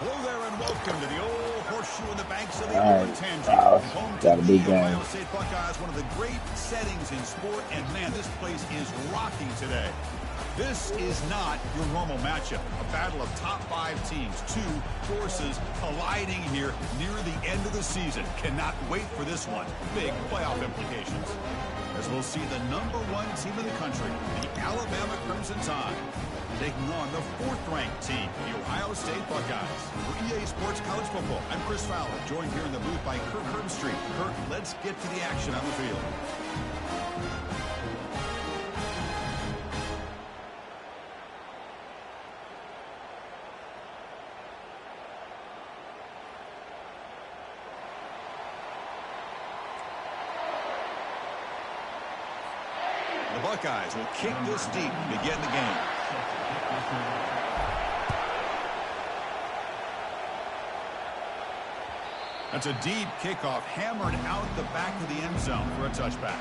Hello there and welcome to the old horseshoe in the banks of the All old right, Ncaa. Home to got a big the game. Ohio State Buckeyes, one of the great settings in sport. And man, this place is rocking today. This is not your normal matchup. A battle of top 5 teams, 2 forces colliding here near the end of the season. Cannot wait for this one. Big playoff implications. As we'll see the #1 team in the country, the Alabama Crimson Tide, taking on the 4th-ranked team, the Ohio State Buckeyes. For EA Sports College Football, I'm Chris Fowler, joined here in the booth by Kirk Herbstreit. Kirk, let's get to the action on the field. The Buckeyes will kick this deep to begin the game. That's a deep kickoff, hammered out the back of the end zone for a touchback.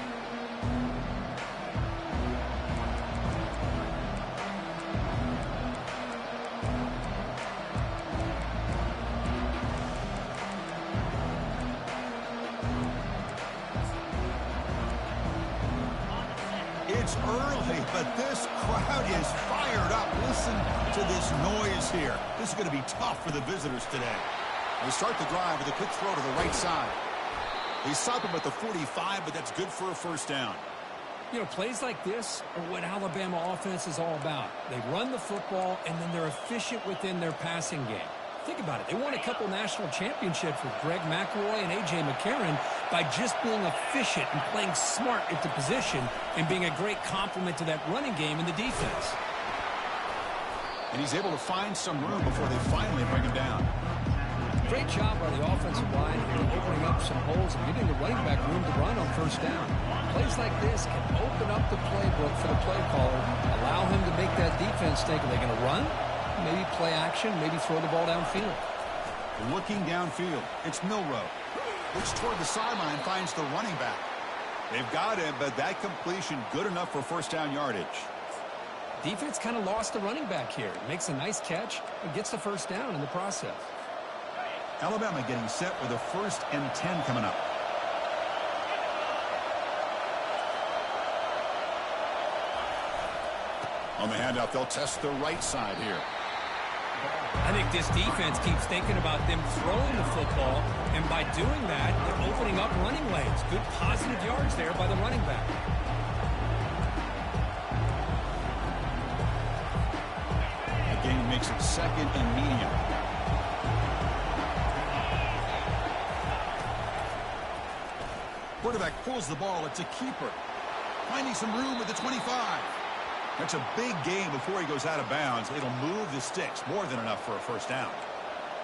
It's early, but this crowd is fired up. Listen to this noise here. This is going to be tough for the visitors today. They start the drive with a quick throw to the right side. They stop him at the 45, but that's good for a first down. You know, plays like this are what Alabama offense is all about. They run the football, and then they're efficient within their passing game. Think about it. They won a couple national championships with Greg McElroy and A.J. McCarron by just being efficient and playing smart at the position and being a great complement to that running game in the defense. And he's able to find some room before they finally bring him down. Great job by the offensive line here, opening up some holes and giving the running back room to run on first down. Plays like this can open up the playbook for the play caller, allow him to make that defense think, are they going to run? Maybe play action, maybe throw the ball downfield. Looking downfield, it's Milrow. Looks toward the sideline, finds the running back. They've got him, but that completion good enough for first down yardage. Defense kind of lost the running back here. Makes a nice catch and gets the first down in the process. Alabama getting set with a 1st and 10 coming up. On the handoff, they'll test the right side here. I think this defense keeps thinking about them throwing the football, and by doing that, they're opening up running lanes. Good positive yards there by the running back. Again, makes it 2nd and medium. Quarterback pulls the ball. It's a keeper. Finding some room at the 25. That's a big gain before he goes out of bounds. It'll move the sticks. More than enough for a first down.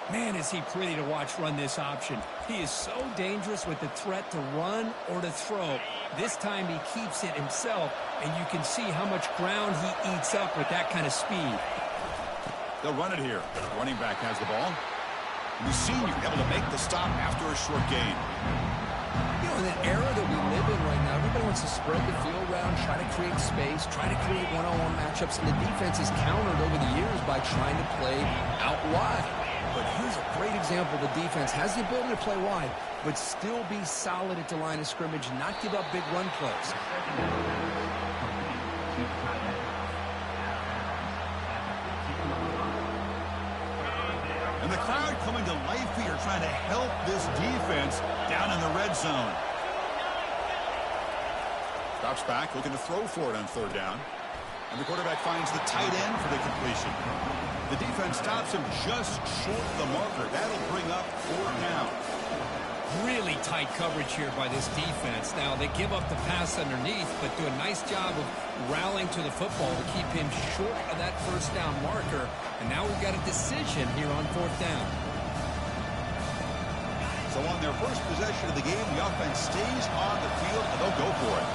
Man, is he pretty to watch run this option. He is so dangerous with the threat to run or to throw. This time he keeps it himself, and you can see how much ground he eats up with that kind of speed. They'll run it here. The running back has the ball. The senior able to make the stop after a short gain. You know, in the era that we live in right now, everybody wants to spread the field around, try to create space, try to create one-on-one matchups, and the defense is countered over the years by trying to play out wide. But here's a great example. The defense has the ability to play wide, but still be solid at the line of scrimmage and not give up big run plays. And the crowd coming to life here, trying to help this defense down in the red zone. Drops back, looking to throw for it on 3rd down. And the quarterback finds the tight end for the completion. The defense stops him just short of the marker. That'll bring up 4th down. Really tight coverage here by this defense. Now, they give up the pass underneath, but do a nice job of rallying to the football to keep him short of that first down marker. And now we've got a decision here on 4th down. So on their first possession of the game, the offense stays on the field, and they'll go for it.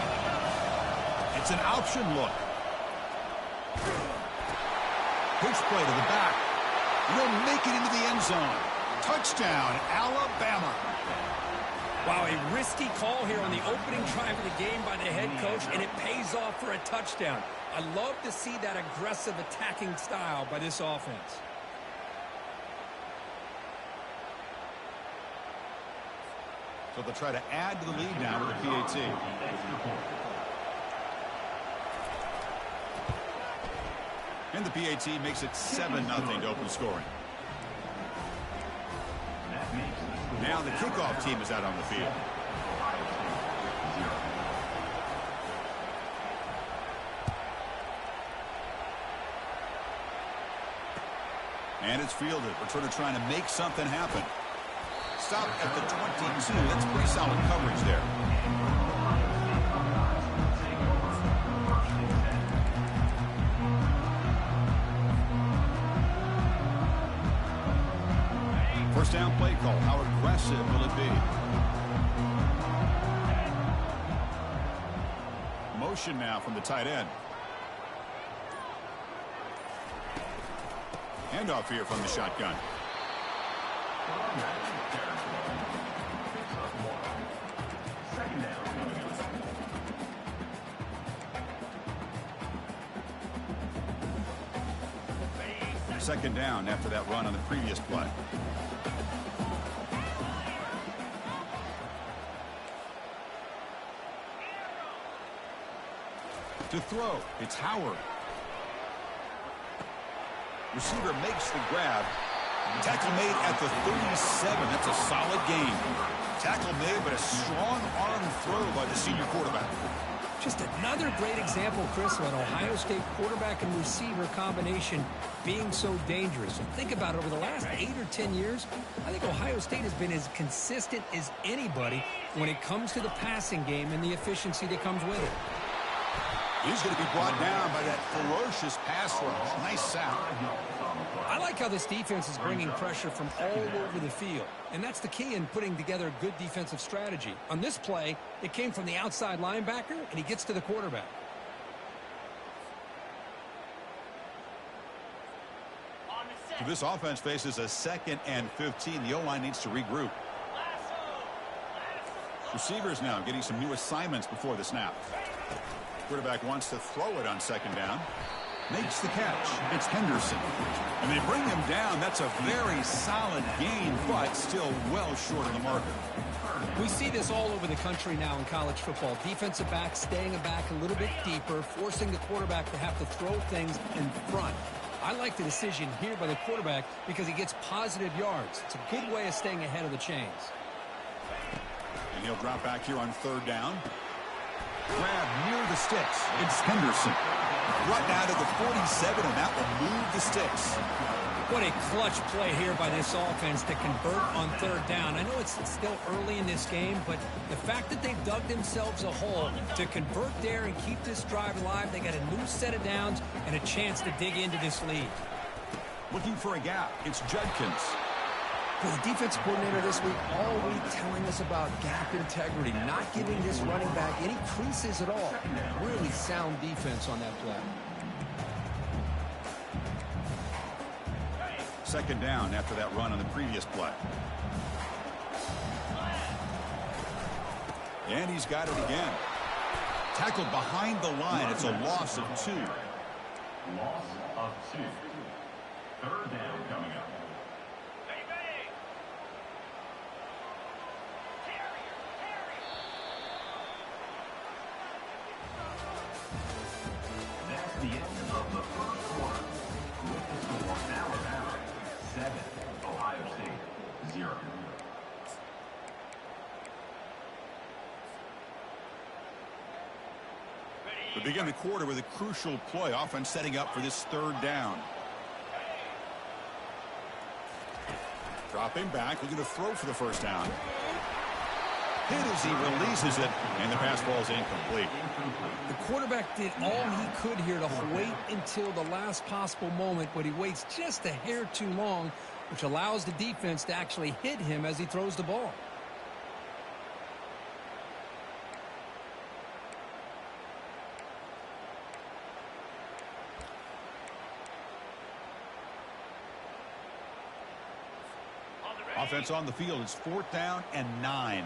It's an option look. Pitch play to the back. They'll make it into the end zone. Touchdown, Alabama. Wow, a risky call here on the opening drive of the game by the head coach, and it pays off for a touchdown. I love to see that aggressive attacking style by this offense. So they'll try to add to the lead now with a PAT. And the PAT makes it 7-0 to open scoring. Now the kickoff team is out on the field. And it's fielded. Returner trying to make something happen. Stop at the 22. That's pretty solid coverage there. First down play call. How aggressive will it be? Motion now from the tight end. Handoff here from the shotgun. Second down after that run on the previous play. To throw, it's Howard. Receiver makes the grab. Tackle made at the 37. That's a solid gain. Tackle made, but a strong arm throw by the senior quarterback. Just another great example, Chris, of an Ohio State quarterback and receiver combination being so dangerous. And think about it, over the last 8 or 10 years, I think Ohio State has been as consistent as anybody when it comes to the passing game and the efficiency that comes with it. He's going to be brought down by that ferocious pass rush. Nice sack. I like how this defense is bringing pressure from all over the field. And that's the key in putting together a good defensive strategy. On this play, it came from the outside linebacker, and he gets to the quarterback. So this offense faces a 2nd and 15. The O-line needs to regroup. Receivers now getting some new assignments before the snap. Quarterback wants to throw it on second down. Makes the catch. It's Henderson. And they bring him down. That's a very solid gain, but still well short of the marker. We see this all over the country now in college football. Defensive backs staying back a little bit deeper, forcing the quarterback to have to throw things in front. I like the decision here by the quarterback because he gets positive yards. It's a good way of staying ahead of the chains. And he'll drop back here on third down. Grab near the sticks. It's Henderson. Brought down to the 47, and that will move the sticks. What a clutch play here by this offense to convert on third down. I know it's still early in this game, but the fact that they've dug themselves a hole to convert there and keep this drive alive, they got a new set of downs and a chance to dig into this lead. Looking for a gap. It's Judkins. The defense coordinator this week all week telling us about gap integrity, not giving this running back any creases at all. Really sound defense on that play. Second down after that run on the previous play. And he's got it again. Tackled behind the line. It's a loss of 2. Loss of 2. Third down coming up. That's the end of the first quarter. With the score Alabama 7, Ohio State 0. We begin the quarter with a crucial play. Offense setting up for this third down. Dropping back, looking to throw for the first down. Hit as he releases it, and the pass ball is incomplete. The quarterback did all he could here to wait until the last possible moment, but he waits just a hair too long, which allows the defense to actually hit him as he throws the ball. Offense on the field. It's 4th down and 9.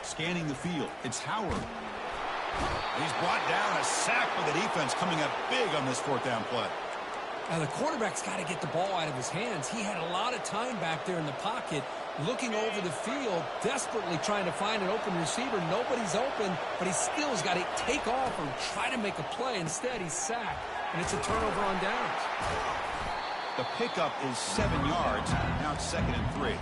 Scanning the field. It's Howard. He's brought down, a sack by the defense coming up big on this 4th down play. Now, the quarterback's got to get the ball out of his hands. He had a lot of time back there in the pocket, looking over the field, desperately trying to find an open receiver. Nobody's open, but he still has got to take off or try to make a play. Instead, he's sacked, and it's a turnover on downs. The pickup is 7 yards. Now it's 2nd and 3.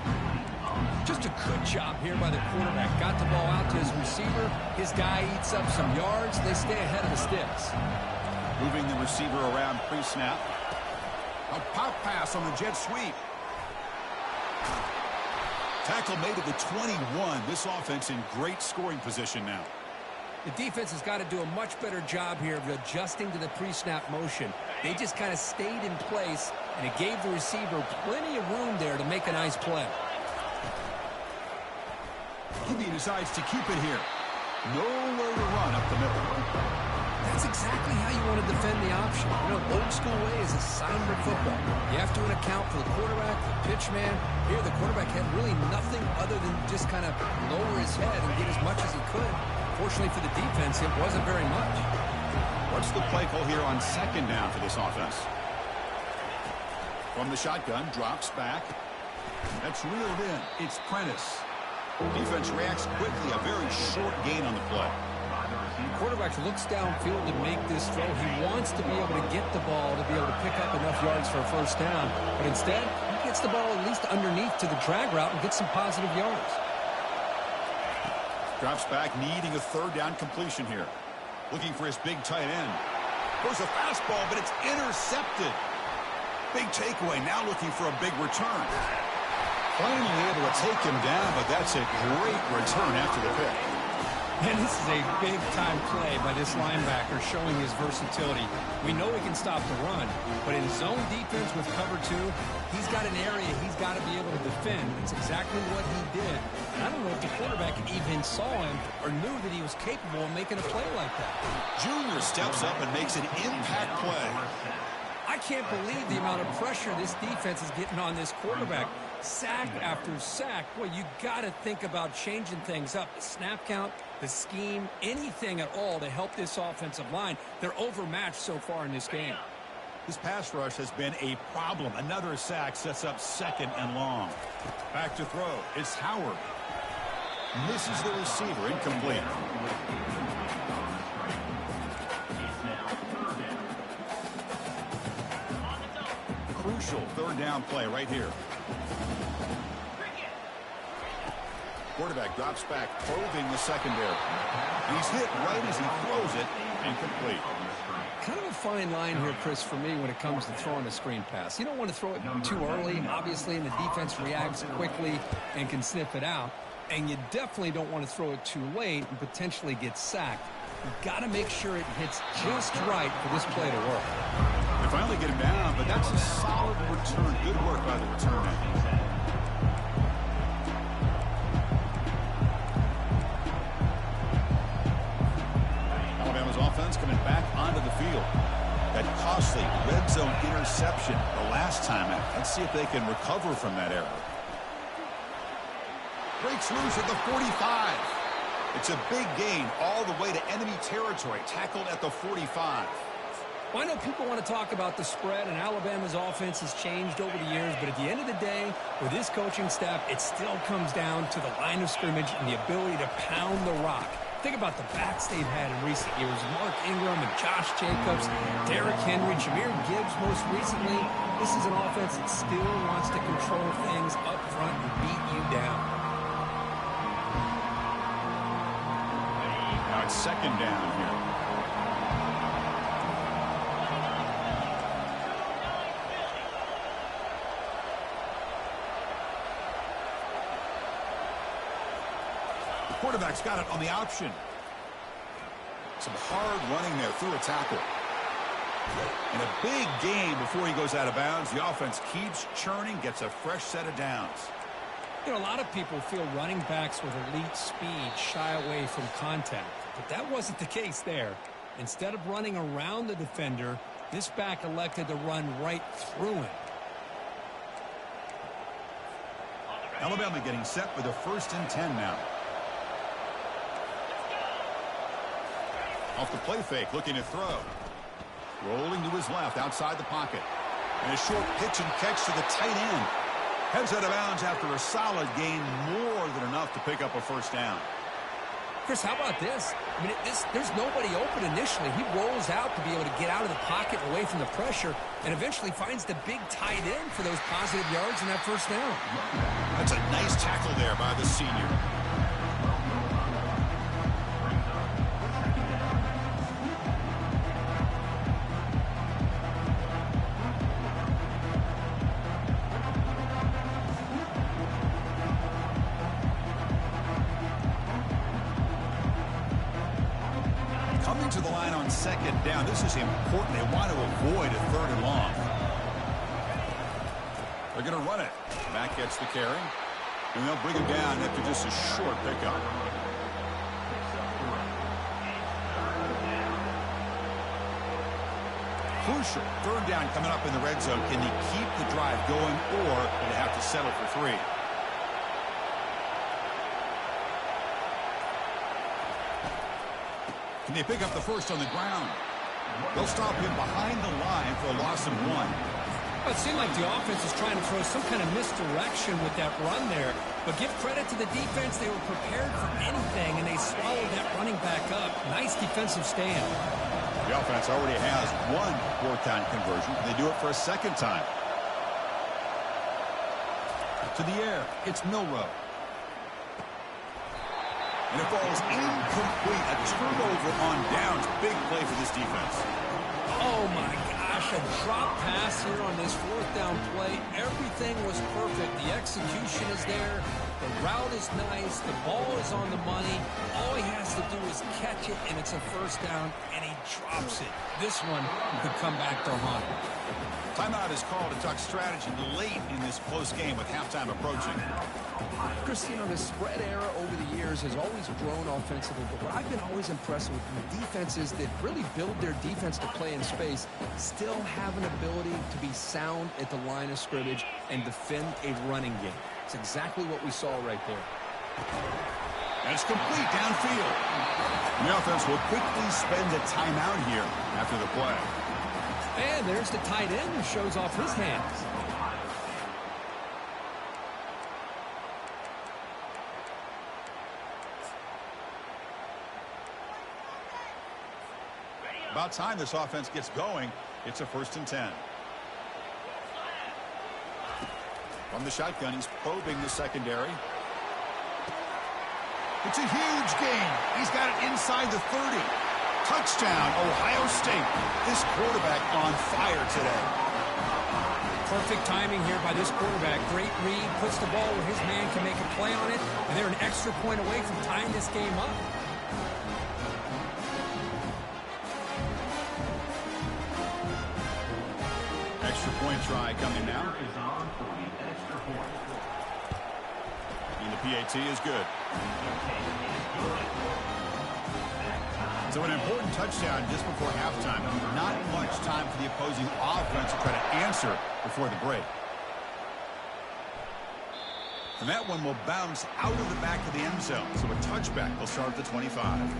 Just a good job here by the quarterback. Got the ball out to his receiver. His guy eats up some yards. They stay ahead of the sticks. Moving the receiver around pre-snap. A pop pass on the jet sweep. Tackle made at the 21. This offense in great scoring position now. The defense has got to do a much better job here of adjusting to the pre-snap motion. They just kind of stayed in place, and it gave the receiver plenty of room there to make a nice play. He decides to keep it here. Nowhere to run up the middle. That's exactly how you want to defend the option. You know, old school way is assignment football. You have to account for the quarterback, the pitch man. Here, the quarterback had really nothing other than just kind of lower his head and get as much as he could. Fortunately for the defense, it wasn't very much. What's the play call here on 2nd down for this offense? From the shotgun, drops back. That's reeled in. It's Prentice. Defense reacts quickly. A very short gain on the play. The quarterback looks downfield to make this throw. He wants to be able to get the ball to be able to pick up enough yards for a first down. But instead, he gets the ball at least underneath to the drag route and gets some positive yards. Drops back, needing a 3rd down completion here. Looking for his big tight end. Goes a fastball, but it's intercepted. Big takeaway, now looking for a big return. Finally able to take him down, but that's a great return after the pick. And this is a big-time play by this linebacker showing his versatility. We know he can stop the run, but in zone defense with cover 2, he's got an area he's got to be able to defend. It's exactly what he did. And I don't know if the quarterback even saw him or knew that he was capable of making a play like that. Junior steps up and makes an impact play. I can't believe the amount of pressure this defense is getting on this quarterback. Sack after sack. Boy, you got to think about changing things up. The snap count, the scheme, anything at all to help this offensive line. They're overmatched so far in this game. This pass rush has been a problem. Another sack sets up 2nd and long. Back to throw. It's Howard. Misses the receiver. Incomplete. Crucial 3rd down play right here. Quarterback drops back, probing the secondary. He's hit right as he throws it. Incomplete. Kind of a fine line here, Chris, for me when it comes to throwing a screen pass. You don't want to throw it too early, obviously, and the defense reacts quickly and can sniff it out. And you definitely don't want to throw it too late and potentially get sacked. You've got to make sure it hits just right for this play to work. They finally get him down, but that's a solid return. Good work by the return man. Alabama's offense coming back onto the field. That costly red zone interception the last time out. Let's see if they can recover from that error. Breaks loose at the 45. It's a big gain all the way to enemy territory. Tackled at the 45. Well, I know people want to talk about the spread, and Alabama's offense has changed over the years, but at the end of the day, with this coaching staff, it still comes down to the line of scrimmage and the ability to pound the rock. Think about the backs they've had in recent years. Mark Ingram and Josh Jacobs, Derrick Henry, Jahmyr Gibbs most recently. This is an offense that still wants to control things up front and beat you down. Now it's 2nd down here. Quarterback's got it on the option. Some hard running there through a tackle. And a big gain before he goes out of bounds. The offense keeps churning, gets a fresh set of downs. You know, a lot of people feel running backs with elite speed shy away from contact, but that wasn't the case there. Instead of running around the defender, this back elected to run right through him. Alabama getting set for the 1st and 10 now. Off the play fake, looking to throw. Rolling to his left, outside the pocket. And a short pitch and catch to the tight end. Heads out of bounds after a solid gain, more than enough to pick up a first down. Chris, how about this? I mean, there's nobody open initially. He rolls out to be able to get out of the pocket away from the pressure and eventually finds the big tight end for those positive yards in that first down. That's a nice tackle there by the senior. Coming to the line on second down. This is important. They want to avoid a third and long. They're going to run it. Back gets the carry. And they'll bring him down after just a short pickup. Crucial. Third down coming up in the red zone. Can he keep the drive going, or will they have to settle for 3? Can they pick up the first on the ground? They'll stop him behind the line for a loss of 1. Well, it seemed like the offense was trying to throw some kind of misdirection with that run there. But give credit to the defense. They were prepared for anything, and they swallowed that running back up. Nice defensive stand. The offense already has 1 fourth-down conversion. Can they do it for a second time? To the air. It's Milroe. And it falls incomplete. A turnover on downs. Big play for this defense. Oh, my gosh. A drop pass here on this fourth down play. Everything was perfect. The execution is there. The route is nice. The ball is on the money. All he has to do is catch it, and it's a first down, and he drops it. This one could come back to haunt him. Timeout is called to talk strategy late in this close game with halftime approaching. Chris, you know, the spread era over the years has always grown offensively, but what I've been always impressed with defenses that really build their defense to play in space still have an ability to be sound at the line of scrimmage and defend a running game. It's exactly what we saw right there. And it's complete downfield. The offense will quickly spend a timeout here after the play. And there's the tight end who shows off his hands. About time this offense gets going. It's a 1st and 10. From the shotgun, he's probing the secondary. It's a huge gain. He's got it inside the 30. Touchdown, Ohio State. This quarterback on fire today. Perfect timing here by this quarterback. Great read, puts the ball where his man can make a play on it, and they're an extra point away from tying this game up. Extra point try coming now. And the PAT is good. So an important touchdown just before halftime. Not much time for the opposing offense to try to answer before the break. And that one will bounce out of the back of the end zone. So a touchback will start at the 25.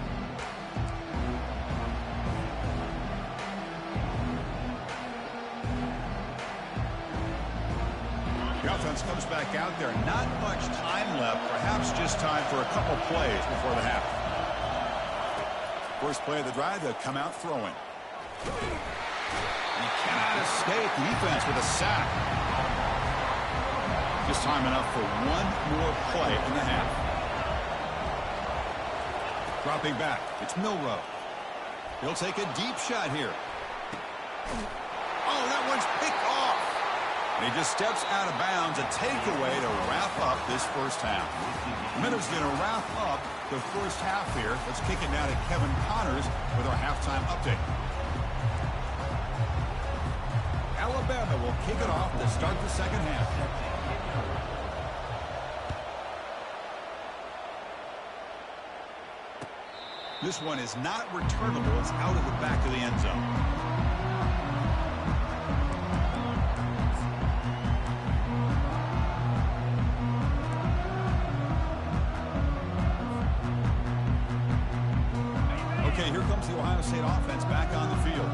The offense comes back out there. Not much time left. Perhaps just time for a couple plays before the half. First play of the drive, they'll come out throwing. He cannot escape the defense with a sack. Just time enough for one more play in the half. Dropping back, it's Milroe. He'll take a deep shot here. Oh, that one's picked off. And he just steps out of bounds, a takeaway to wrap up this first half. The Minnows going to wrap up the first half here. Let's kick it now to Kevin Connors with our halftime update. Alabama will kick it off to start the second half. This one is not returnable. It's out of the back of the end zone. Okay, here comes the Ohio State offense back on the field.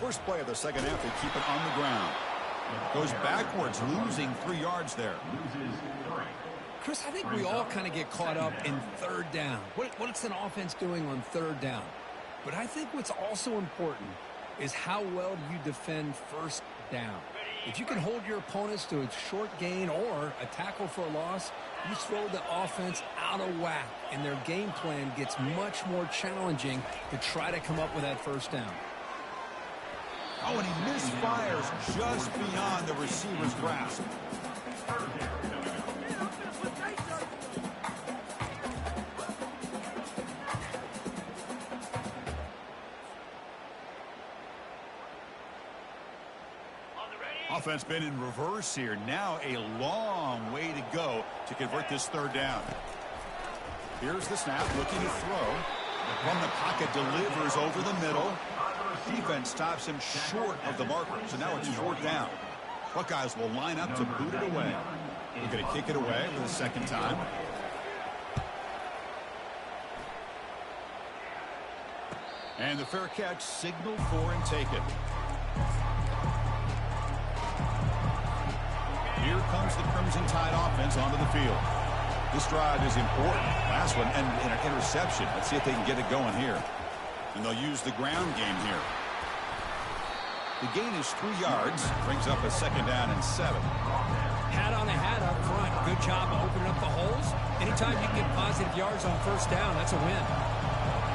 First play of the second half, they keep it on the ground. Goes backwards, losing 3 yards there. Chris, I think we all kind of get caught up in third down. What's an offense doing on third down? But I think what's also important is how well do you defend first down. If you can hold your opponents to a short gain or a tackle for a loss, you throw the offense out of whack, and their game plan gets much more challenging to try to come up with that first down. Oh, and he misfires just beyond the receiver's grasp. Offense been in reverse here. Now a long way to go to convert this third down. Here's the snap, looking to throw. From the pocket, delivers over the middle. Defense stops him short of the marker, so now it's fourth down. Buckeyes will line up to boot it away. They're going to kick it away for the second time. And the fair catch signaled for and taken. Here comes the Crimson Tide offense onto the field. This drive is important. Last one and an interception. Let's see if they can get it going here. And they'll use the ground game here. The gain is 3 yards. Brings up a second down and 7. Hat on a hat up front. Good job of opening up the holes. Anytime you get positive yards on first down, that's a win.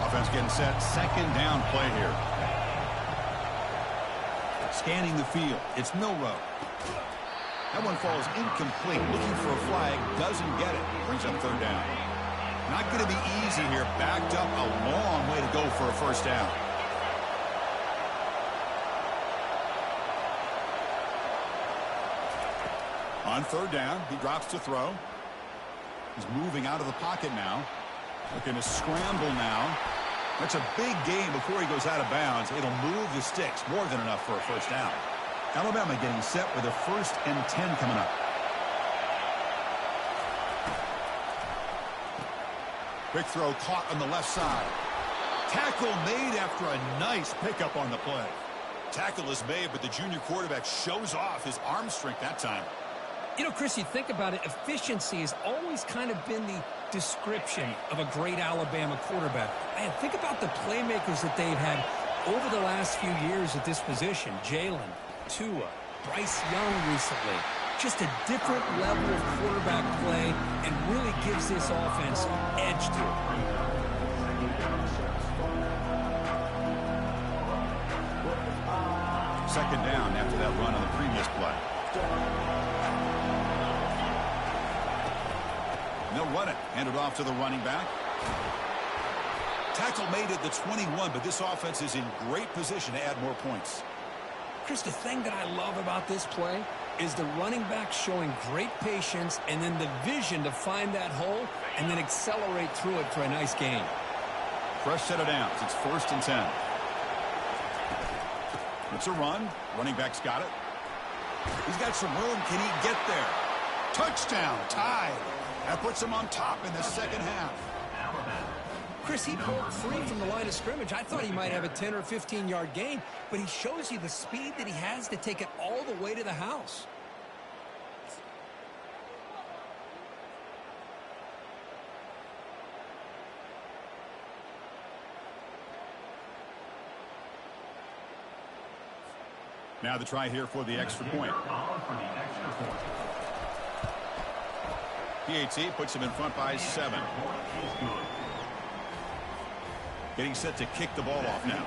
Offense getting set. Second down play here. Scanning the field. It's Milrow. That one falls incomplete. Looking for a flag. Doesn't get it. Brings up third down. Not going to be easy here. Backed up a long way to go for a first down. On third down, he drops to throw. He's moving out of the pocket now. Looking to scramble now. That's a big gain before he goes out of bounds. It'll move the sticks. More than enough for a first down. Alabama getting set with a 1st and 10 coming up. Quick throw caught on the left side. Tackle made after a nice pickup on the play. Tackle is made, but the junior quarterback shows off his arm strength that time. You know, Chris, you think about it, efficiency has always kind of been the description of a great Alabama quarterback. Man, think about the playmakers that they've had over the last few years at this position. Jalen, Tua, Bryce Young recently. Just a different level of quarterback play and really gives this offense edge to it. Second down after that run on the previous play. And they'll run it. Hand it off to the running back. Tackle made at the 21, but this offense is in great position to add more points. Chris, the thing that I love about this play is the running back showing great patience and then the vision to find that hole and then accelerate through it for a nice gain. Fresh set of downs. It's 1st and 10. It's a run. Running back's got it. He's got some room. Can he get there? Touchdown. Tied. That puts him on top in the second half. Chris, he broke free from the line of scrimmage. I thought he might have a 10 or 15-yard gain, but he shows you the speed that he has to take it all the way to the house. Now the try here for the extra point. PAT puts him in front by 7. Getting set to kick the ball off now.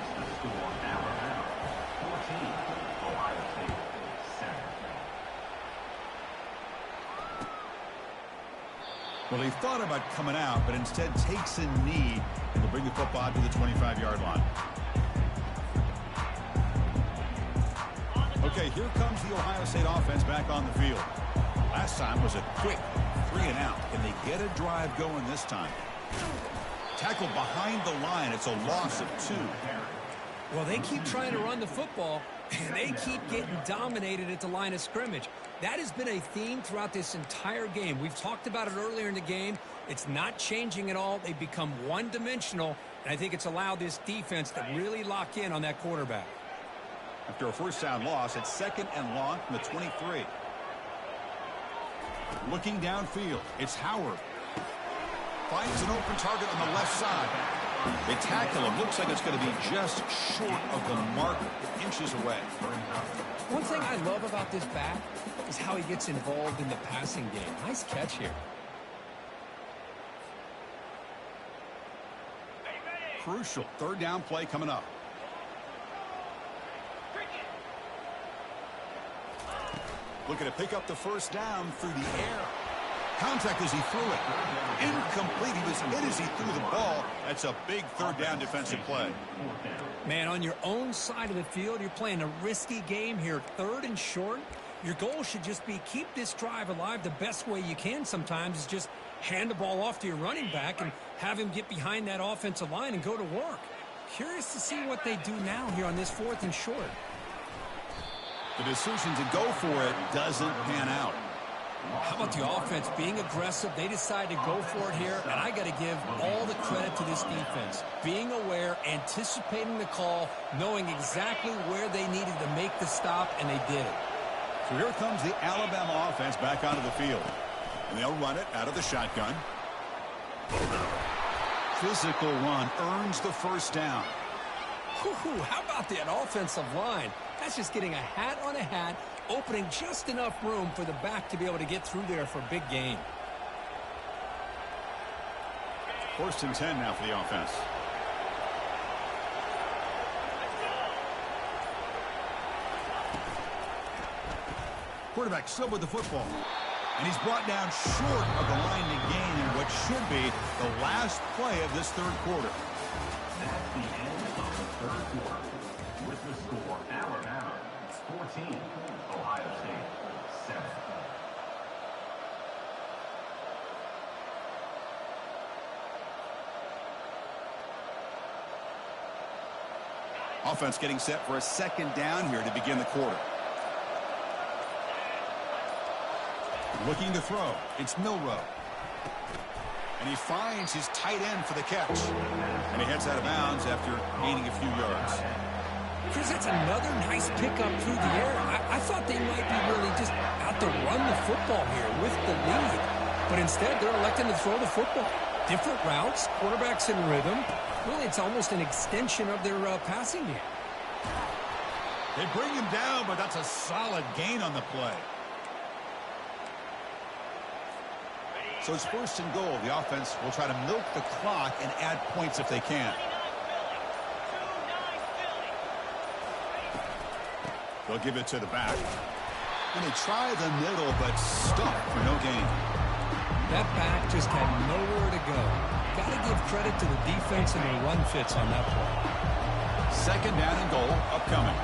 Well, he thought about coming out, but instead takes a knee and will bring the football to the 25-yard line. Okay, here comes the Ohio State offense back on the field. Last time was a quick 3 and out. Can they get a drive going this time? Tackled behind the line. It's a loss of 2. Well, they keep trying to run the football, and they keep getting dominated at the line of scrimmage. That has been a theme throughout this entire game. We've talked about it earlier in the game. It's not changing at all. They've become one-dimensional, and I think it's allowed this defense to really lock in on that quarterback. After a first down loss, it's 2nd and long from the 23. Looking downfield, it's Howard. Finds an open target on the left side. They tackle him. Looks like it's going to be just short of the mark, inches away. One thing I love about this back is how he gets involved in the passing game. Nice catch here. Crucial 3rd down play coming up. Looking to pick up the first down through the air. Contact as he threw it. Incomplete. He was hit as he threw the ball. That's a big 3rd down defensive play. Man, on your own side of the field, you're playing a risky game here. 3rd and short. Your goal should just be keep this drive alive the best way you can sometimes is just hand the ball off to your running back and have him get behind that offensive line and go to work. Curious to see what they do now here on this 4th and short. The decision to go for it doesn't pan out. How about the offense being aggressive? They decide to go for it here, and I got to give all the credit to this defense. Being aware, anticipating the call, knowing exactly where they needed to make the stop, and they did it. So here comes the Alabama offense back onto the field. And they'll run it out of the shotgun. Physical run earns the first down. Whew, how about that offensive line? That's just getting a hat on a hat, opening just enough room for the back to be able to get through there for a big gain. 1st and 10 now for the offense. Quarterback still with the football. And he's brought down short of the line to gain in what should be the last play of this 3rd quarter. That's the end of the 3rd quarter. With the score, Alabama 14, Ohio State 7. Offense getting set for a 2nd down here to begin the quarter. Looking to throw. It's Milroe. And he finds his tight end for the catch. And he heads out of bounds after gaining a few yards. Chris, that's another nice pickup through the air. I thought they might be really just out to run the football here with the lead. But instead, they're electing to throw the football. Different routes, quarterbacks in rhythm. Really, it's almost an extension of their passing game. They bring him down, but that's a solid gain on the play. So it's 1st and goal. The offense will try to milk the clock and add points if they can. They'll give it to the back. And they try the middle, but stuck for no gain. That back just had nowhere to go. Got to give credit to the defense and their run fits on that play. 2nd down and goal upcoming.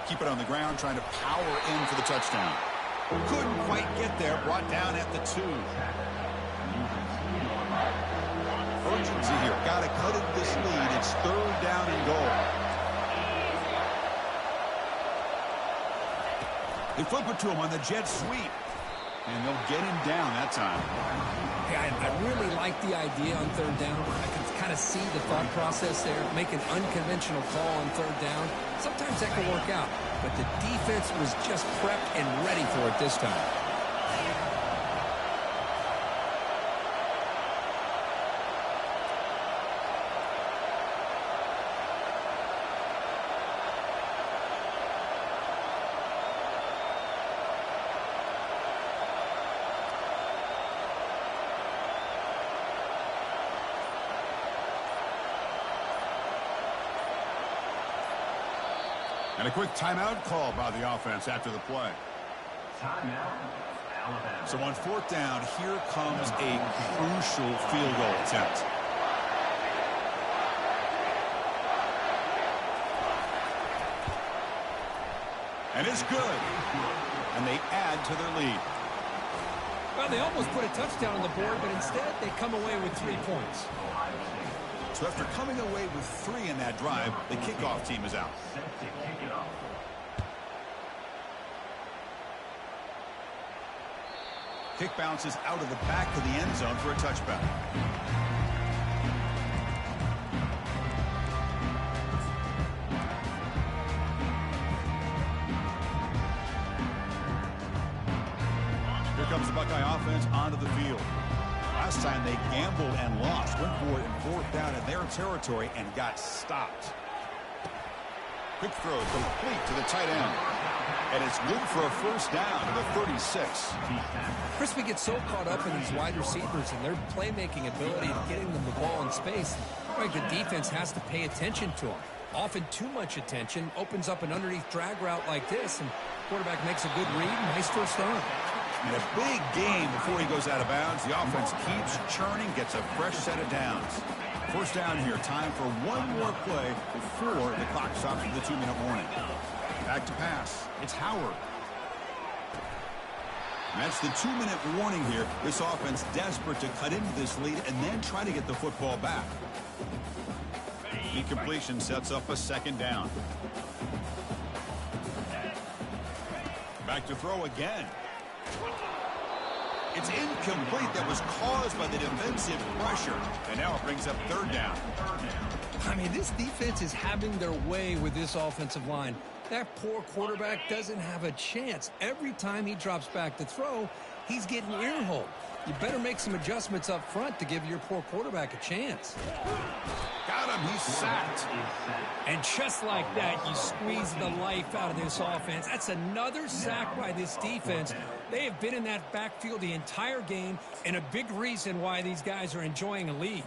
Keep it on the ground, trying to power in for the touchdown. Couldn't quite get there, brought down at the 2. Urgency here, got to cut it this lead. It's 3rd down and goal. They flip it to him on the jet sweep. And they'll get him down that time. Yeah, I really like the idea on 3rd down. I can kind of see the thought process there. Make an unconventional call on 3rd down. Sometimes that can work out. But the defense was just prepped and ready for it this time. And a quick timeout call by the offense after the play. Timeout, Alabama. So on 4th down, here comes a crucial field goal attempt. And it's good. And they add to their lead. Well, they almost put a touchdown on the board, but instead they come away with 3 points. So after coming away with 3 in that drive, the kickoff team is out. Set to kick it off. Kick bounces out of the back of the end zone for a touchback. comes the Buckeye offense onto the field. Last time they gambled and lost. Went for it in 4th down in their territory and got stopped. Quick throw complete to the tight end. And it's good for a 1st down to the 36. Crispy gets so caught up in these wide receivers and their playmaking ability and getting them the ball in space. Right, the defense has to pay attention to him. Often too much attention opens up an underneath drag route like this, and quarterback makes a good read. Nice 1st down. And a big game before he goes out of bounds. The offense keeps churning, gets a fresh set of downs. 1st down here. Time for one more play before the clock stops with the 2-minute warning. Back to pass. It's Howard. And that's the 2-minute warning here. This offense desperate to cut into this lead and then try to get the football back. Incompletion sets up a 2nd down. Back to throw again. It's incomplete. That was caused by the defensive pressure. And now it brings up 3rd down. I mean, this defense is having their way with this offensive line. That poor quarterback doesn't have a chance. Every time he drops back to throw, he's getting earholed. You better make some adjustments up front to give your poor quarterback a chance. Got him. He's sacked. And just like that, you squeeze the life out of this offense. That's another sack by this defense. They have been in that backfield the entire game, and a big reason why these guys are enjoying a lead.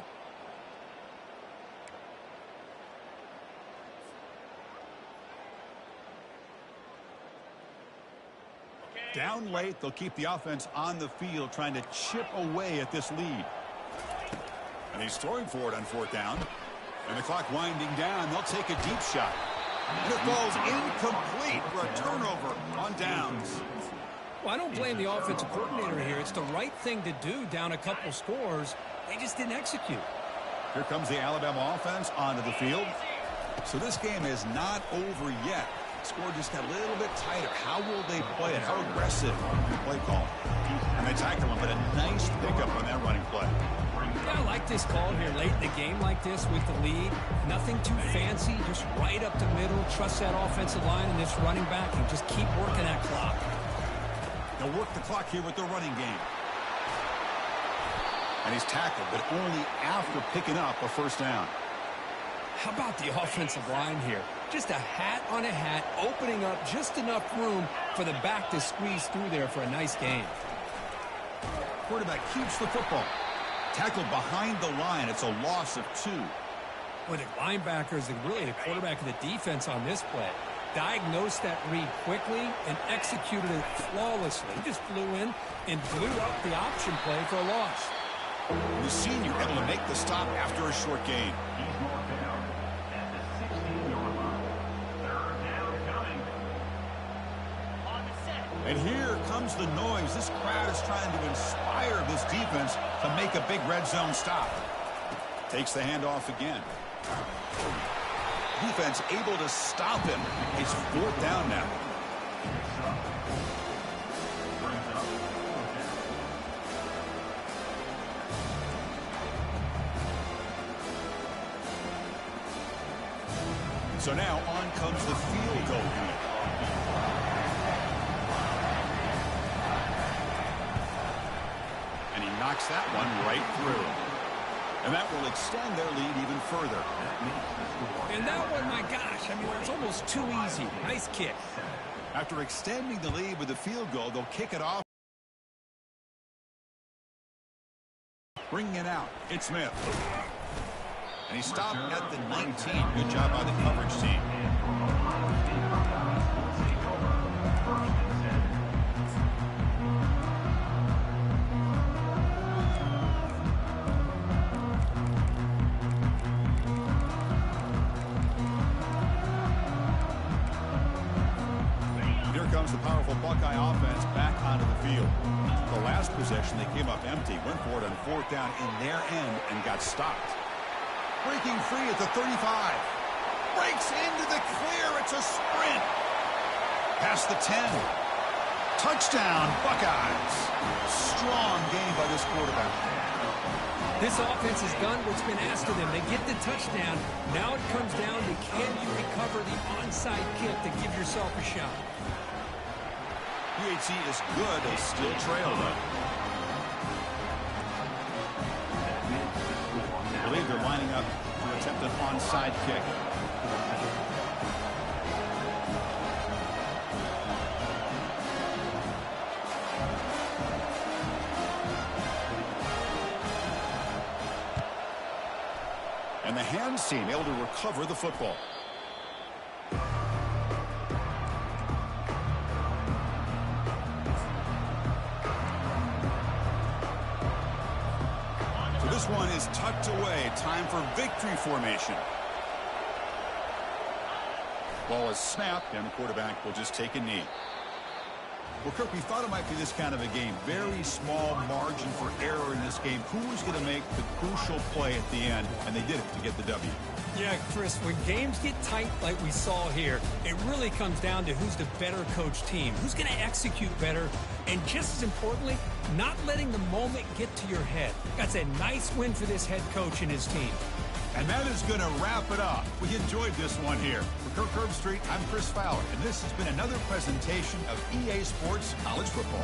Down late, they'll keep the offense on the field trying to chip away at this lead. And he's throwing for it on 4th down. And the clock winding down, they'll take a deep shot. And it falls incomplete for a turnover on downs. Well, I don't blame the offensive coordinator here. It's the right thing to do down a couple scores. They just didn't execute. Here comes the Alabama offense onto the field. So this game is not over yet. Score just got a little bit tighter. How will they play it? How aggressive play call? And they tackle him, but a nice pickup on that running play. Yeah, I like this call here late in the game like this with the lead. Nothing too fancy, just right up the middle. Trust that offensive line and this running back and just keep working that clock. They'll work the clock here with their running game. And he's tackled, but only after picking up a 1st down. How about the offensive line here? Just a hat on a hat, opening up just enough room for the back to squeeze through there for a nice gain. Quarterback keeps the football. Tackled behind the line. It's a loss of 2. Well, the linebackers and really the quarterback of the defense on this play diagnosed that read quickly and executed it flawlessly. He just flew in and blew up the option play for a loss. The senior able to make the stop after a short gain. He's marked down at the 16-yard line. 3rd down coming. On the set. And here comes the noise. This crowd is trying to inspire this defense to make a big red zone stop. Takes the handoff again. Defense able to stop him. It's 4th down now. So now on comes the field goal unit. And he knocks that one right through. And that will extend their lead even further. And that one, my gosh, I mean, it's almost too easy. Nice kick. After extending the lead with the field goal, they'll kick it off. Bringing it out, it's Smith. And he stopped at the 19. Good job by the coverage team. Here comes the powerful Buckeye offense back onto the field. The last possession, they came up empty, went for it on 4th down in their end and got stopped. Breaking free at the 35. Breaks into the clear. It's a sprint. Past the 10. Touchdown, Buckeyes. Strong game by this quarterback. This offense has done what's been asked of them. They get the touchdown. Now it comes down to can you recover the onside kick to give yourself a shot. UAT is good. They still trail, though. I believe they're lining up to attempt an onside kick. And the hands team able to recover the football. So this one is tucked away. Time for victory formation. Ball is snapped, and the quarterback will just take a knee. Well, Kirk, we thought it might be this kind of a game. Very small margin for error in this game. Who was going to make the crucial play at the end? And they did it to get the W. Yeah, Chris, when games get tight like we saw here, it really comes down to who's the better coach team, who's going to execute better, and just as importantly, not letting the moment get to your head. That's a nice win for this head coach and his team. And that is going to wrap it up. We enjoyed this one here. For Kirk Herbstreit, I'm Chris Fowler, and this has been another presentation of EA Sports College Football.